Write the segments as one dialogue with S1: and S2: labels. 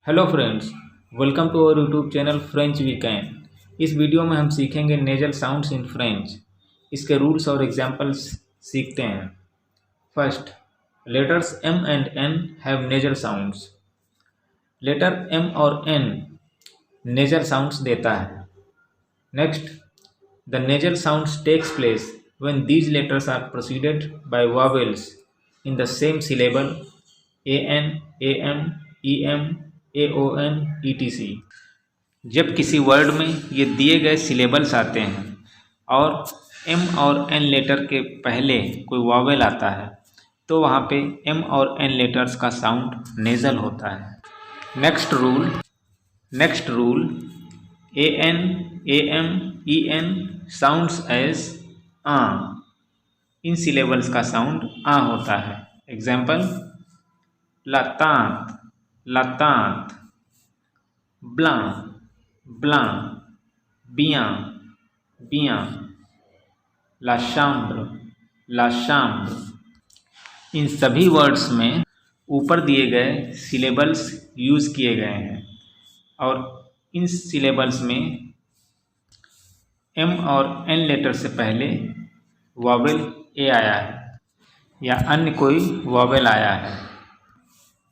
S1: Hello friends, welcome to our YouTube channel French we can. इस video में हम सीखेंगे नेजल साउंड्स इन फ्रेंच। इसके रूल्स और एग्जांपल्स सीखते हैं। First, letters M and N have nasal sounds. Letter M और एन नेजल साउंड्स देता है। Next, the nasal sounds takes place when these letters are proceeded by vowels in the same syllable A N, A M, E M, AON ETC। जब किसी word में ये दिए गए syllables आते हैं और M और N लेटर के पहले कोई वॉवेल आता है तो वहाँ पे M और N लेटर्स का साउंड नेज़ल होता है। Next rule AN, AM, EN sounds as आ। इन सिलेबल्स का साउंड आ होता है। एग्जाम्पल, लातांत, लातांत, ब्लां, ब्लां, बियां, बियां, ला शाम्ब्र, ला शाम्ब्र। इन सभी वर्ड्स में ऊपर दिए गए सिलेबल्स यूज़ किए गए हैं और इन सिलेबल्स में M और N लेटर से पहले वॉवेल ए आया है या अन्य कोई वॉवेल आया है।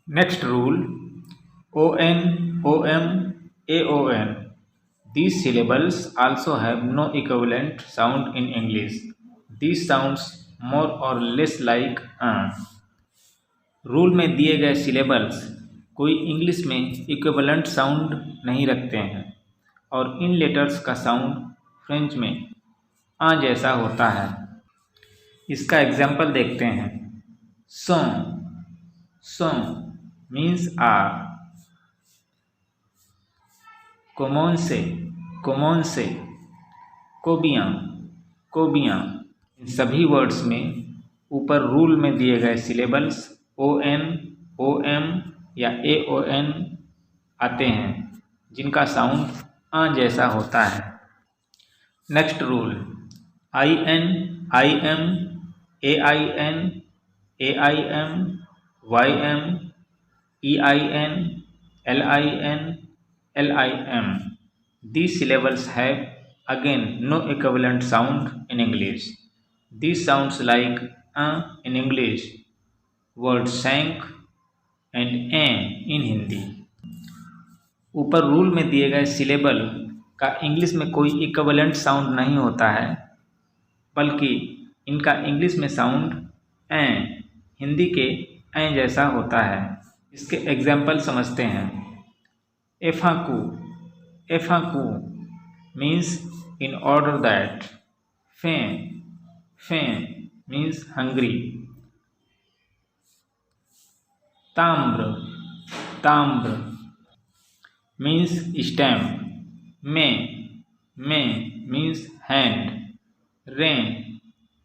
S1: Next rule ON, OM, AON. These syllables also have no equivalent sound in English. These sounds more or less like a. Rule में दिए गए सिलेबल्स कोई इंग्लिश में इक्विवेलेंट साउंड नहीं रखते हैं और इन लेटर्स का साउंड फ्रेंच में आ जैसा होता है। इसका एग्जाम्पल देखते हैं। सॉन्ग, सॉन्ग मीन्स आर। कोमोंसे, कोमोंसे, कोबियां, कोबियां। इन सभी वर्ड्स में ऊपर रूल में दिए गए सिलेबल्स ON, OM या AON आते हैं जिनका साउंड आ जैसा होता है। Next rule IN, IM, AIN, AIM, YM, EIN, LIN, LIM. These syllables have again no equivalent sound in English. These sounds like in English, word sank and in Hindi. ऊपर rule में दिए गए syllable का English में कोई equivalent sound नहीं होता है, बल्कि इनका इंग्लिश में साउंड हिंदी के जैसा होता है। इसके एग्जाम्पल समझते हैं। एफाकू, एफाकू means in order that. Fain, fain means hungry. ताम्र, ताम्र means stamp. में means hand. रेन,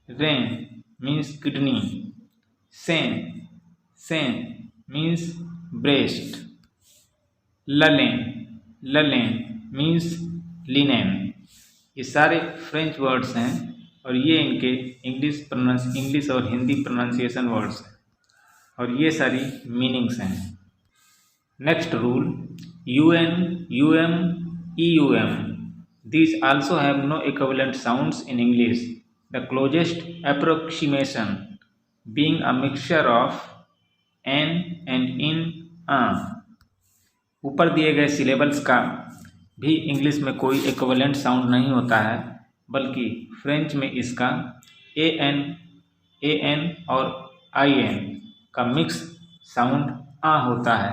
S1: रेन means kidney. सेन, सेन means breast. ललें, ललें मीन्स लिनेन। ये सारे फ्रेंच वर्ड्स हैं और ये इनके इंग्लिश और हिंदी प्रोनाउंसिएशन वर्ड्स हैं और ये सारी मीनिंग्स हैं। Next rule UN, UM, EUM. These also have no equivalent sounds in English. The closest approximation being a mixture of N and in a. ऊपर दिए गए सिलेबल्स का भी इंग्लिश में कोई इक्विवेलेंट साउंड नहीं होता है, बल्कि फ्रेंच में इसका AN और IN का मिक्स साउंड आ होता है।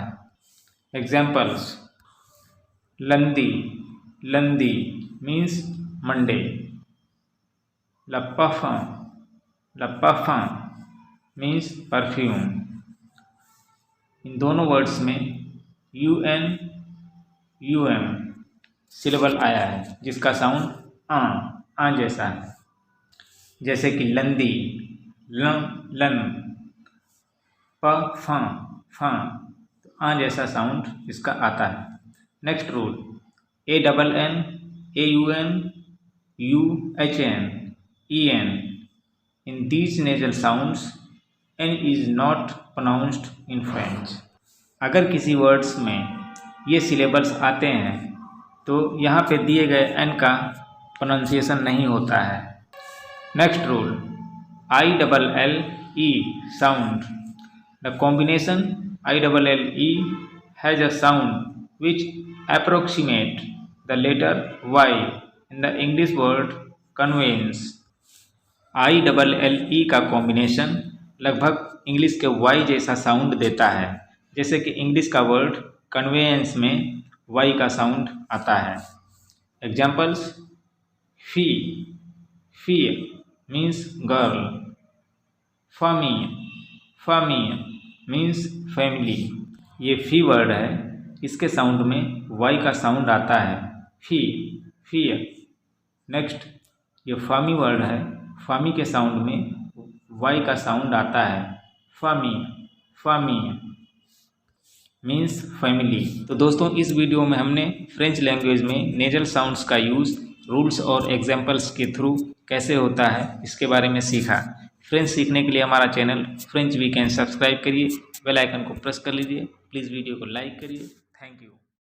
S1: एग्जाम्पल्स, लंदी, लंदी मीन्स मंडे। लपाफा, लपाफा मीन्स परफ्यूम। इन दोनों वर्ड्स में UN, UM सिलेबल आया है जिसका साउंड आ जैसा है। जैसे कि लंदी, लन, फा, तो आ जैसा साउंड इसका आता है। Next rule ANN, AUN, UHN, EN. In these nasal sounds, N is not pronounced in French. अगर किसी वर्ड्स में ये सिलेबल्स आते हैं, तो यहाँ पे दिए गए एन का प्रोनाउंसिएशन नहीं होता है। Next rule, ILLE sound. The combination ILLE has a sound which approximate the letter Y in the English word conveyance. ILLE का कॉम्बिनेशन लगभग इंग्लिश के Y जैसा साउंड देता है, जैसे कि इंग्लिश का वर्ड कन्वेंस में Y का साउंड आता है। एग्जाम्पल्स, फी मीन्स गर्ल, फमी मीन्स फैमिली। ये फी वर्ड है, इसके साउंड में Y का साउंड आता है, फी। नेक्स्ट, ये फामी वर्ड है, फामी के साउंड में Y का साउंड आता है, फामी मीन्स फैमिली। तो दोस्तों, इस वीडियो में हमने फ्रेंच लैंग्वेज में नेजल साउंड्स का यूज़ रूल्स और एग्जाम्पल्स के थ्रू कैसे होता है इसके बारे में सीखा। फ्रेंच सीखने के लिए हमारा चैनल फ्रेंच वीकेंड सब्सक्राइब करिए, बेल आइकन को प्रेस कर लीजिए। प्लीज़ वीडियो को लाइक करिए। Thank you.